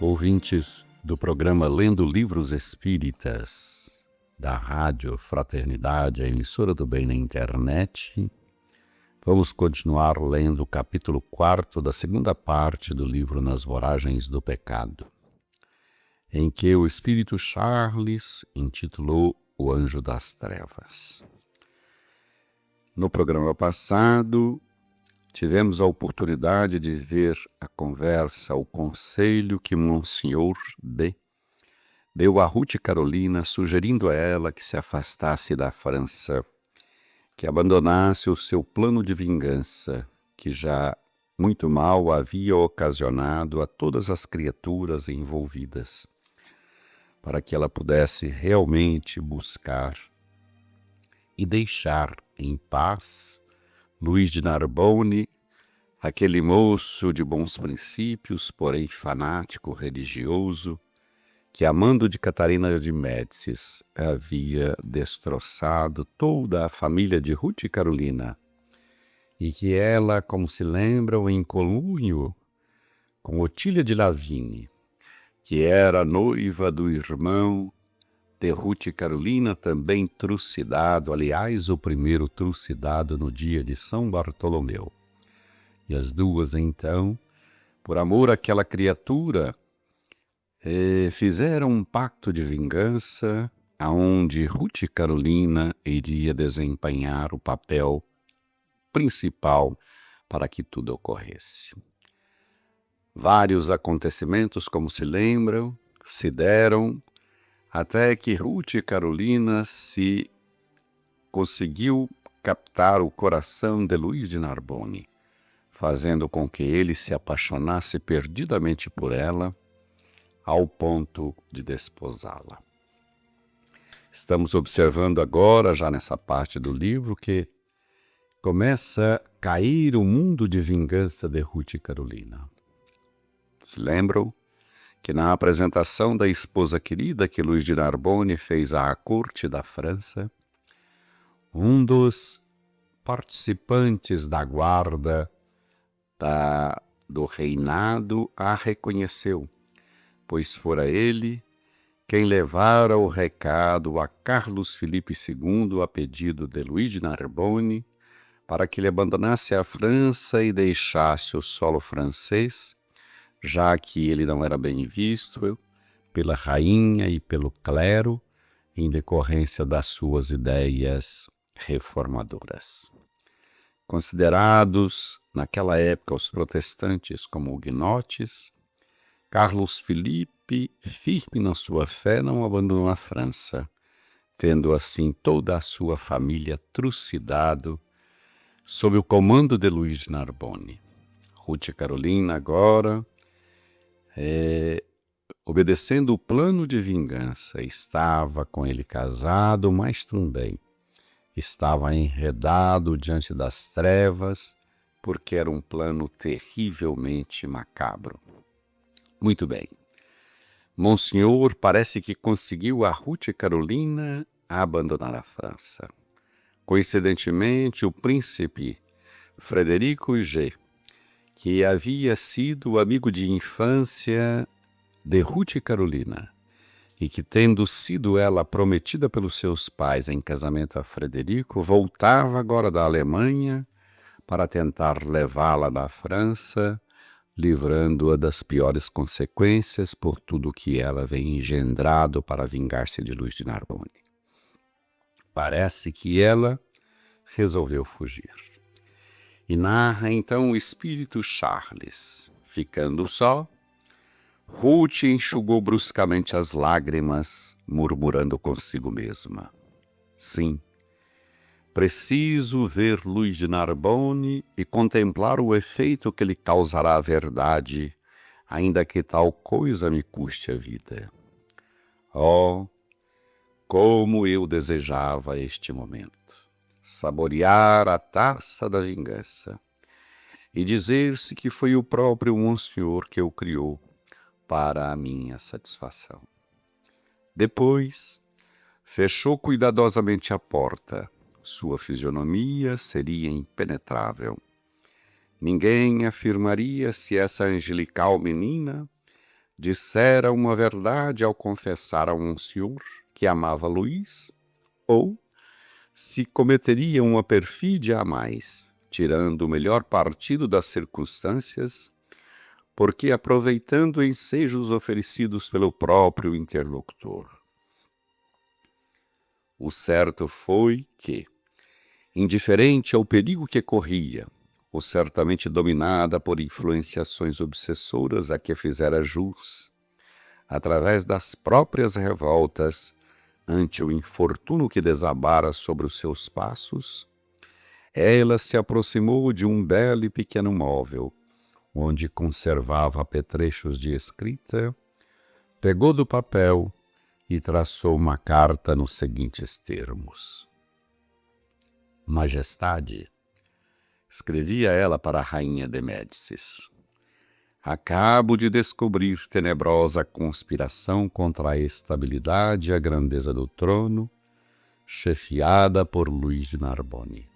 Ouvintes do programa Lendo Livros Espíritas, da Rádio Fraternidade, a emissora do bem na internet, vamos continuar lendo o capítulo 4 da segunda parte do livro Nas Voragens do Pecado, em que o Espírito Charles intitulou O Anjo das Trevas. No programa passado, tivemos a oportunidade de ver a conversa, o conselho que Monsenhor B. deu a Ruth Carolina, sugerindo a ela que se afastasse da França, que abandonasse o seu plano de vingança, que já muito mal havia ocasionado a todas as criaturas envolvidas, para que ela pudesse realmente buscar e deixar em paz Luís de Narbonne, aquele moço de bons princípios, porém fanático religioso, que, amando de Catarina de Médicis, havia destroçado toda a família de Ruth e Carolina, e que ela, como se lembram, em conluio com Otília de Lavigne, que era noiva do irmão de Ruth e Carolina, também trucidado, aliás, o primeiro trucidado no dia de São Bartolomeu. E as duas, então, por amor àquela criatura, fizeram um pacto de vingança, aonde Ruth e Carolina iria desempenhar o papel principal para que tudo ocorresse. Vários acontecimentos, como se lembram, se deram até que Ruth e Carolina se conseguiu captar o coração de Luís de Narbonne, fazendo com que ele se apaixonasse perdidamente por ela, ao ponto de desposá-la. Estamos observando agora, já nessa parte do livro, que começa a cair o mundo de vingança de Ruth e Carolina. Se lembram que na apresentação da esposa querida que Luís de Narbonne fez à corte da França, um dos participantes da guarda do reinado a reconheceu, pois fora ele quem levara o recado a Carlos Filipe II a pedido de Luís de Narbonne para que ele abandonasse a França e deixasse o solo francês, já que ele não era bem visto pela rainha e pelo clero, em decorrência das suas ideias reformadoras. Considerados, naquela época, os protestantes como huguenotes, Carlos Filipe, firme na sua fé, não abandonou a França, tendo assim toda a sua família trucidado sob o comando de Luís de Narbonne. Ruth e Carolina agora, obedecendo o plano de vingança, estava com ele casado, mas também estava enredado diante das trevas, porque era um plano terrivelmente macabro. Muito bem. Monsenhor parece que conseguiu a Ruth e Carolina a abandonar a França. Coincidentemente, o príncipe Frederico G., que havia sido amigo de infância de Ruth e Carolina, e que, tendo sido ela prometida pelos seus pais em casamento a Frederico, voltava agora da Alemanha para tentar levá-la da França, livrando-a das piores consequências por tudo que ela vem engendrado para vingar-se de Luís de Narbonne. Parece que ela resolveu fugir. E narra então o espírito Charles. Ficando só, Ruth enxugou bruscamente as lágrimas, murmurando consigo mesma: sim, preciso ver Luís de Narbonne e contemplar o efeito que lhe causará a verdade, ainda que tal coisa me custe a vida. Oh, como eu desejava este momento! Saborear a taça da vingança e dizer-se que foi o próprio Monsenhor que o criou para a minha satisfação. Depois, fechou cuidadosamente a porta. Sua fisionomia seria impenetrável. Ninguém afirmaria se essa angelical menina dissera uma verdade ao confessar a um senhor que amava Luís, ou se cometeria uma perfídia a mais, tirando o melhor partido das circunstâncias, porque aproveitando ensejos oferecidos pelo próprio interlocutor. O certo foi que, indiferente ao perigo que corria, ou certamente dominada por influenciações obsessoras a que fizera jus, através das próprias revoltas ante o infortúnio que desabara sobre os seus passos, ela se aproximou de um belo e pequeno móvel, onde conservava apetrechos de escrita, pegou do papel e traçou uma carta nos seguintes termos. Majestade, escrevia ela para a rainha de Médicis, acabo de descobrir tenebrosa conspiração contra a estabilidade e a grandeza do trono, chefiada por Luís de Narbonne.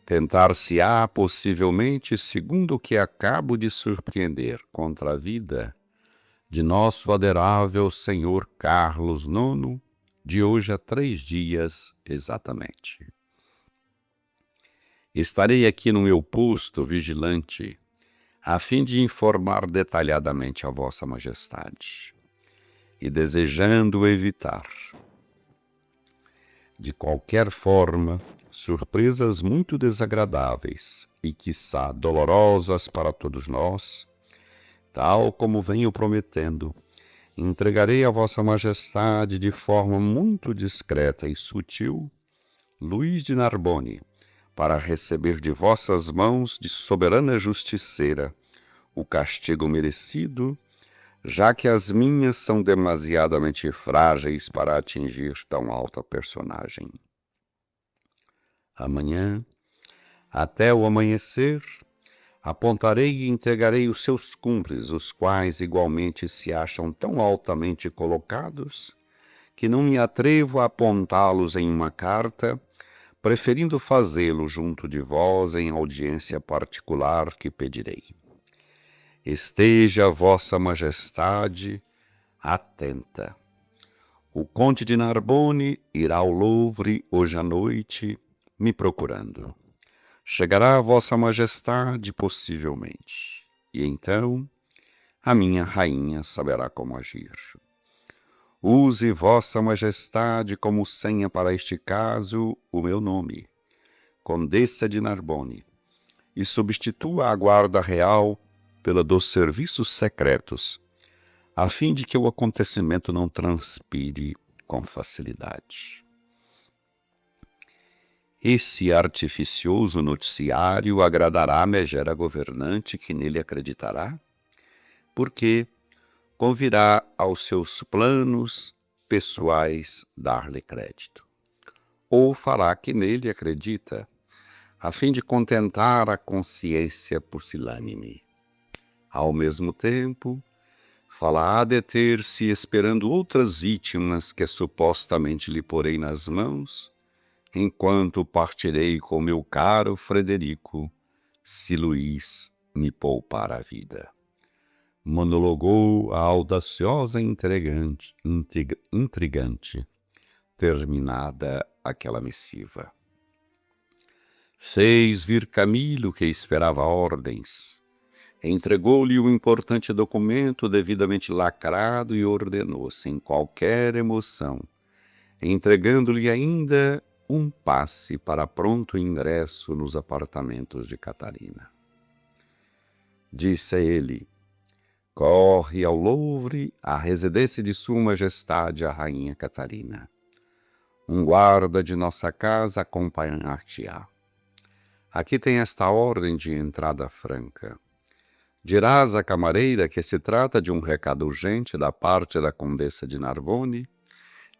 Tentar-se-á, possivelmente, segundo o que acabo de surpreender, contra a vida de nosso adorável senhor Carlos IX, de hoje a 3 dias exatamente. Estarei aqui no meu posto vigilante, a fim de informar detalhadamente a vossa majestade, e desejando evitar, de qualquer forma, surpresas muito desagradáveis e, quiçá, dolorosas para todos nós, tal como venho prometendo, entregarei a vossa majestade de forma muito discreta e sutil Luís de Narbonne, para receber de vossas mãos de soberana justiceira o castigo merecido, já que as minhas são demasiadamente frágeis para atingir tão alta personagem. Amanhã, até o amanhecer, apontarei e entregarei os seus cúmplices, os quais igualmente se acham tão altamente colocados, que não me atrevo a apontá-los em uma carta, preferindo fazê-lo junto de vós em audiência particular que pedirei. Esteja vossa majestade atenta. O conde de Narbonne irá ao Louvre hoje à noite, me procurando. Chegará a vossa majestade possivelmente, e então a minha rainha saberá como agir. Use vossa majestade como senha para este caso o meu nome, Condessa de Narbonne, e substitua a guarda real pela dos serviços secretos, a fim de que o acontecimento não transpire com facilidade. Esse artificioso noticiário agradará a megera governante que nele acreditará, porque convirá aos seus planos pessoais dar-lhe crédito. Ou fará que nele acredita, a fim de contentar a consciência pusilânime. Ao mesmo tempo, fala-á deter-se esperando outras vítimas que supostamente lhe porei nas mãos, enquanto partirei com meu caro Frederico, se Luís me poupar a vida. Monologou a audaciosa intrigante, terminada aquela missiva. Fez vir Camilo, que esperava ordens, entregou-lhe o importante documento devidamente lacrado e ordenou, sem qualquer emoção, entregando-lhe ainda um passe para pronto ingresso nos apartamentos de Catarina. Disse a ele: corre ao Louvre, à residência de Sua Majestade a Rainha Catarina. Um guarda de nossa casa acompanhar-te-á. Aqui tem esta ordem de entrada franca. Dirás à camareira que se trata de um recado urgente da parte da Condessa de Narbonne,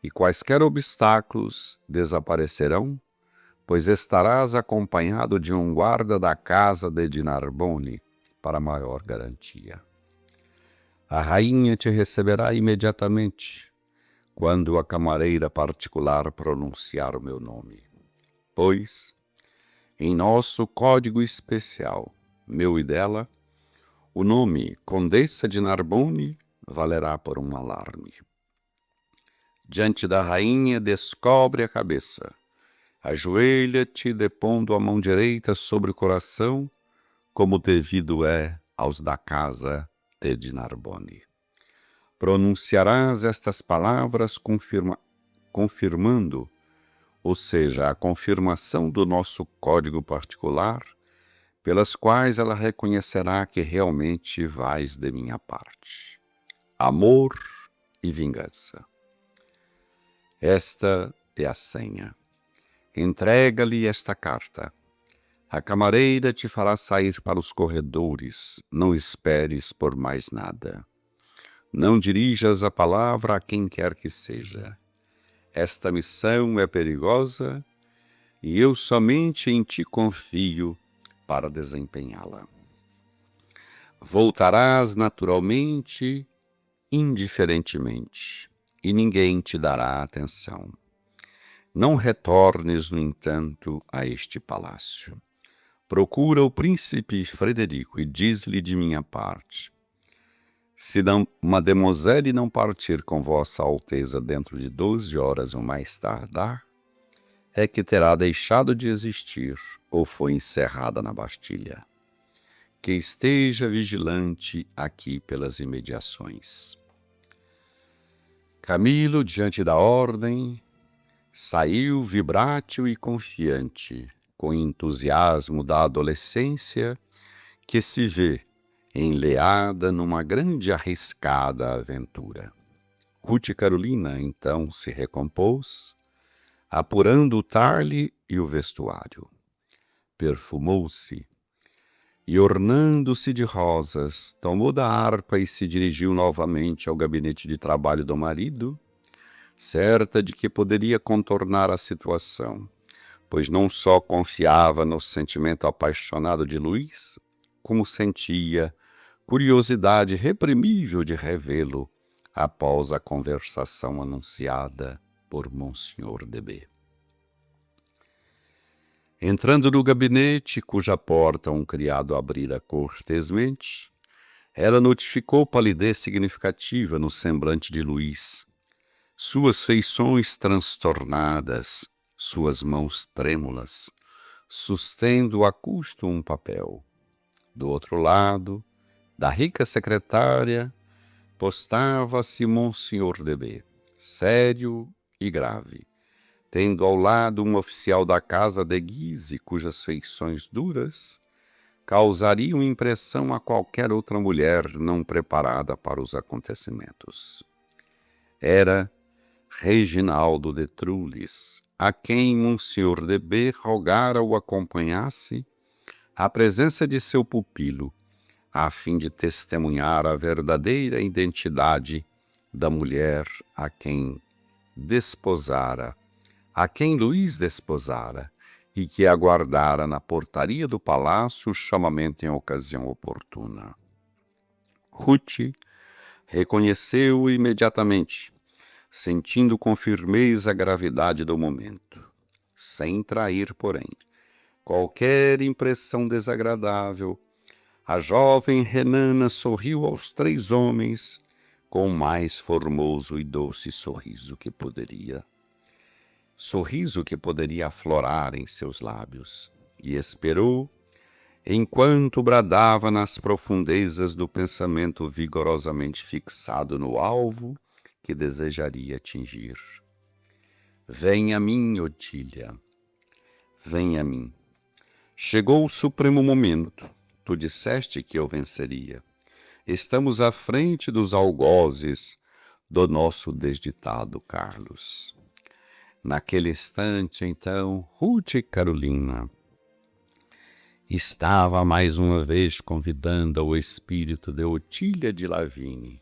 e quaisquer obstáculos desaparecerão, pois estarás acompanhado de um guarda da casa de Narbonne para maior garantia. A rainha te receberá imediatamente, quando a camareira particular pronunciar o meu nome, pois, em nosso código especial, meu e dela, O nome Condessa de Narbonne valerá por um alarme. Diante da rainha, descobre a cabeça. Ajoelha-te, depondo a mão direita sobre o coração, como devido é aos da casa de Narbonne. Pronunciarás estas palavras confirmando, ou seja, a confirmação do nosso código particular, pelas quais ela reconhecerá que realmente vais de minha parte. Amor e vingança. Esta é a senha. Entrega-lhe esta carta. A camareira te fará sair para os corredores. Não esperes por mais nada. Não dirijas a palavra a quem quer que seja. Esta missão é perigosa e eu somente em ti confio para desempenhá-la. Voltarás naturalmente, indiferentemente, e ninguém te dará atenção. Não retornes, no entanto, a este palácio. Procura o príncipe Frederico e diz-lhe de minha parte: se mademoiselle não partir com vossa alteza dentro de 12 horas ou mais tardar, é que terá deixado de existir ou foi encerrada na Bastilha. Que esteja vigilante aqui pelas imediações. Camilo, diante da ordem, saiu vibrátil e confiante, com entusiasmo da adolescência que se vê enleada numa grande arriscada aventura. Ruth Carolina, então, se recompôs, apurando o tarle e o vestuário. Perfumou-se e, ornando-se de rosas, tomou da harpa e se dirigiu novamente ao gabinete de trabalho do marido, certa de que poderia contornar a situação, pois não só confiava no sentimento apaixonado de Luís, como sentia curiosidade reprimível de revê-lo após a conversação anunciada por Monsieur de B. Entrando no gabinete, cuja porta um criado abrira cortesmente, ela notificou palidez significativa no semblante de Luís, suas feições transtornadas, suas mãos trêmulas, sustendo a custo um papel. Do outro lado, da rica secretária, postava-se Monsieur de B, sério e grave, tendo ao lado um oficial da casa de Guise, cujas feições duras causariam impressão a qualquer outra mulher não preparada para os acontecimentos. Era Reginaldo de Trulles, a quem Monsieur de B rogara o acompanhasse à presença de seu pupilo, a fim de testemunhar a verdadeira identidade da mulher a quem Luís desposara e que aguardara na portaria do palácio o chamamento em ocasião oportuna. Ruth reconheceu-o imediatamente, sentindo com firmeza a gravidade do momento, sem trair, porém, qualquer impressão desagradável. A jovem renana sorriu aos 3 homens com o mais formoso e doce sorriso que poderia aflorar em seus lábios, e esperou, enquanto bradava nas profundezas do pensamento vigorosamente fixado no alvo que desejaria atingir. Vem a mim, Otília, vem a mim. Chegou o supremo momento. Tu disseste que eu venceria. Estamos à frente dos algozes do nosso desditado Carlos. Naquele instante, então, Ruth Carolina estava mais uma vez convidando o espírito de Otília de Lavigne,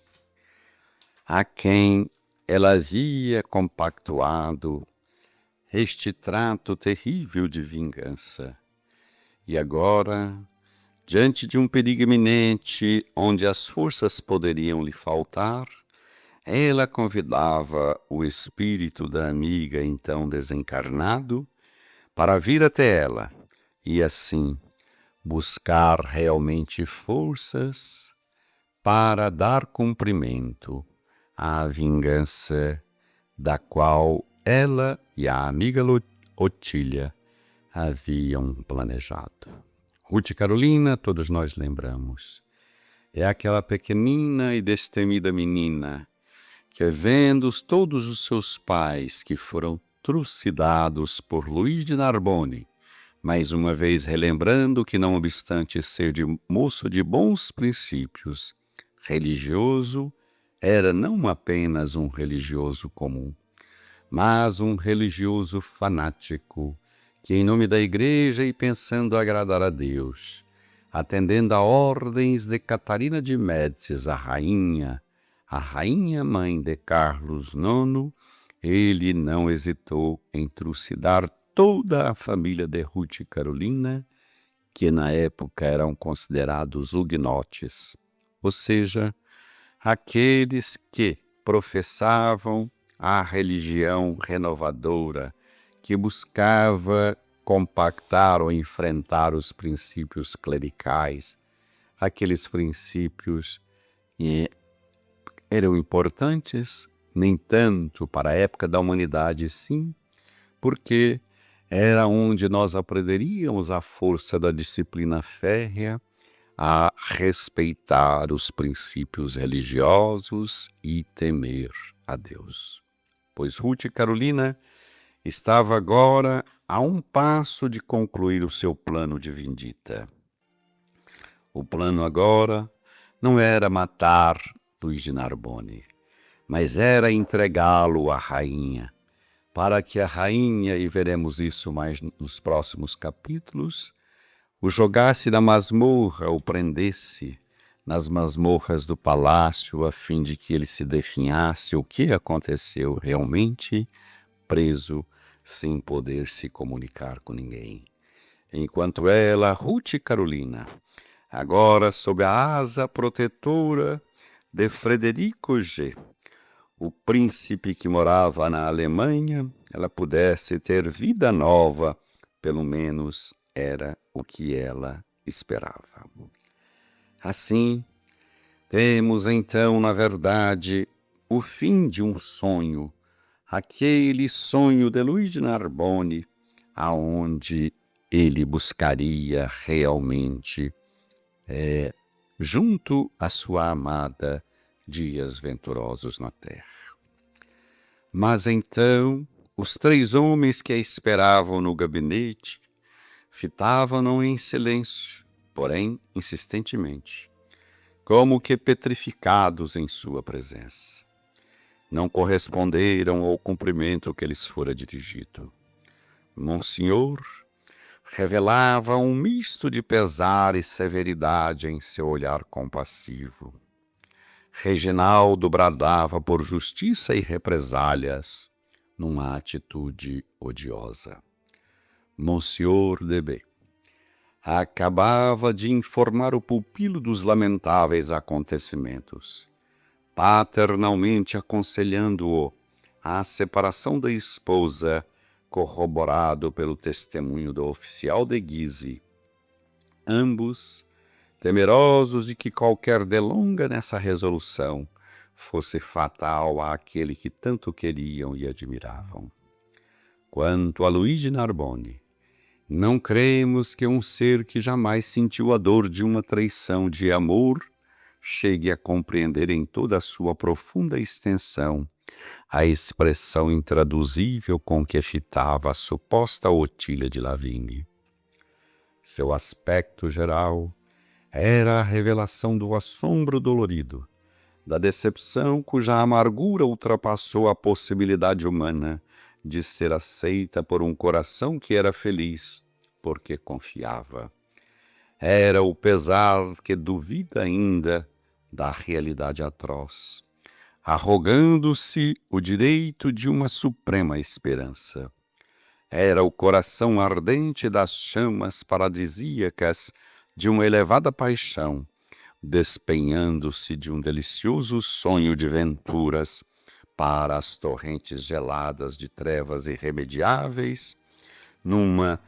a quem ela havia compactuado este trato terrível de vingança. E agora, diante de um perigo iminente, onde as forças poderiam lhe faltar, ela convidava o espírito da amiga então desencarnado para vir até ela, e assim, buscar realmente forças para dar cumprimento à vingança da qual ela e a amiga Otília haviam planejado. Ruth Carolina, todos nós lembramos, é aquela pequenina e destemida menina que, vendo todos os seus pais que foram trucidados por Luís de Narbonne, mais uma vez relembrando que, não obstante ser de moço de bons princípios, religioso, era não apenas um religioso comum, mas um religioso fanático, que, em nome da igreja e pensando agradar a Deus, atendendo a ordens de Catarina de Médicis, a rainha mãe de Carlos IX, ele não hesitou em trucidar toda a família de Ruth Carolina, que na época eram considerados huguenotes, ou seja, aqueles que professavam a religião renovadora, que buscava compactar ou enfrentar os princípios clericais, aqueles princípios que eram importantes, nem tanto para a época da humanidade, sim, porque era onde nós aprenderíamos a força da disciplina férrea, a respeitar os princípios religiosos e temer a Deus. Pois Ruth Carolina estava agora a um passo de concluir o seu plano de vindita. O plano agora não era matar Luís de Narbonne, mas era entregá-lo à rainha, para que a rainha, e veremos isso mais nos próximos capítulos, o jogasse na masmorra, o prendesse nas masmorras do palácio, a fim de que ele se definhasse o que aconteceu realmente, preso, sem poder se comunicar com ninguém. Enquanto ela, Ruth Carolina, agora sob a asa protetora de Frederico G, o príncipe que morava na Alemanha, ela pudesse ter vida nova, pelo menos era o que ela esperava. Assim, temos então, na verdade, o fim de um sonho, aquele sonho de Luís de Narbonne, aonde ele buscaria realmente, junto à sua amada, dias venturosos na terra. Mas então, os 3 homens que a esperavam no gabinete fitavam-no em silêncio, porém insistentemente, como que petrificados em sua presença. Não corresponderam ao cumprimento que lhes fora dirigido. Monsenhor revelava um misto de pesar e severidade em seu olhar compassivo. Reginaldo bradava por justiça e represálias, numa atitude odiosa. Monsieur de B acabava de informar o pupilo dos lamentáveis acontecimentos, paternalmente aconselhando-o à separação da esposa, corroborado pelo testemunho do oficial de Guise. Ambos, temerosos de que qualquer delonga nessa resolução fosse fatal àquele que tanto queriam e admiravam. Quanto a Luís de Narbonne, não cremos que um ser que jamais sentiu a dor de uma traição de amor chegue a compreender em toda a sua profunda extensão a expressão intraduzível com que fitava a suposta Otília de Lavigne. Seu aspecto geral era a revelação do assombro dolorido, da decepção cuja amargura ultrapassou a possibilidade humana de ser aceita por um coração que era feliz, porque confiava. Era o pesar que duvida ainda da realidade atroz, arrogando-se o direito de uma suprema esperança. Era o coração ardente das chamas paradisíacas de uma elevada paixão, despenhando-se de um delicioso sonho de venturas para as torrentes geladas de trevas irremediáveis, numa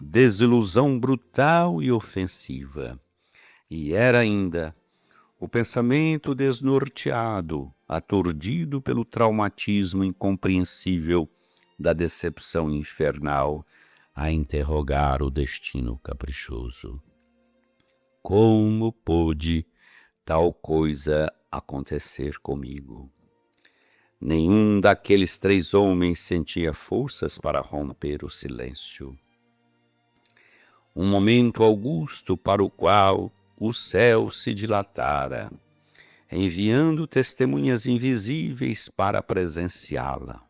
desilusão brutal e ofensiva. E era ainda o pensamento desnorteado, aturdido pelo traumatismo incompreensível da decepção infernal, a interrogar o destino caprichoso. Como pôde tal coisa acontecer comigo? Nenhum daqueles 3 homens sentia forças para romper o silêncio. Um momento augusto para o qual o céu se dilatara, enviando testemunhas invisíveis para presenciá-la.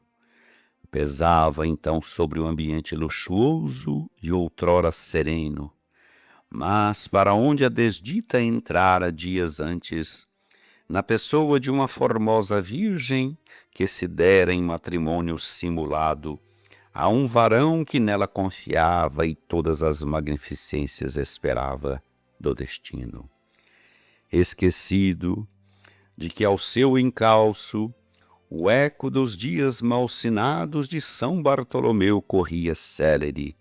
Pesava então sobre o ambiente luxuoso e outrora sereno, mas para onde a desdita entrara dias antes, na pessoa de uma formosa virgem que se dera em matrimônio simulado a um varão que nela confiava e todas as magnificências esperava do destino. Esquecido de que ao seu encalço o eco dos dias malsinados de São Bartolomeu corria célere,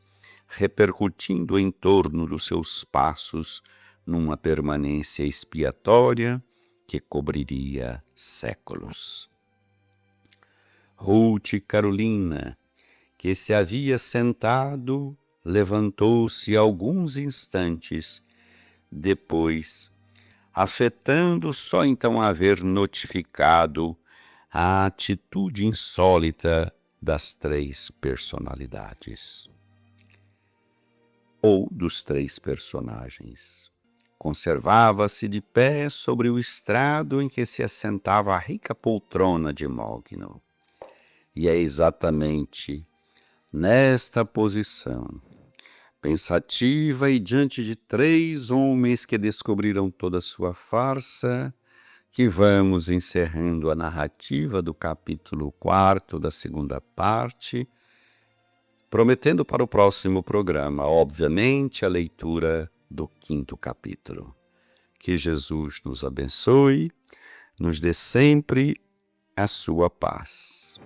repercutindo em torno dos seus passos numa permanência expiatória que cobriria séculos. Ruth Carolina, que se havia sentado, levantou-se alguns instantes depois, afetando só então haver notificado a atitude insólita das 3 personalidades, ou dos 3 personagens. Conservava-se de pé sobre o estrado em que se assentava a rica poltrona de mogno. E é exatamente nesta posição, pensativa e diante de 3 homens que descobriram toda a sua farsa, que vamos encerrando a narrativa do capítulo 4 da 2ª parte, prometendo para o próximo programa, obviamente, a leitura do 5º capítulo. Que Jesus nos abençoe, nos dê sempre a sua paz.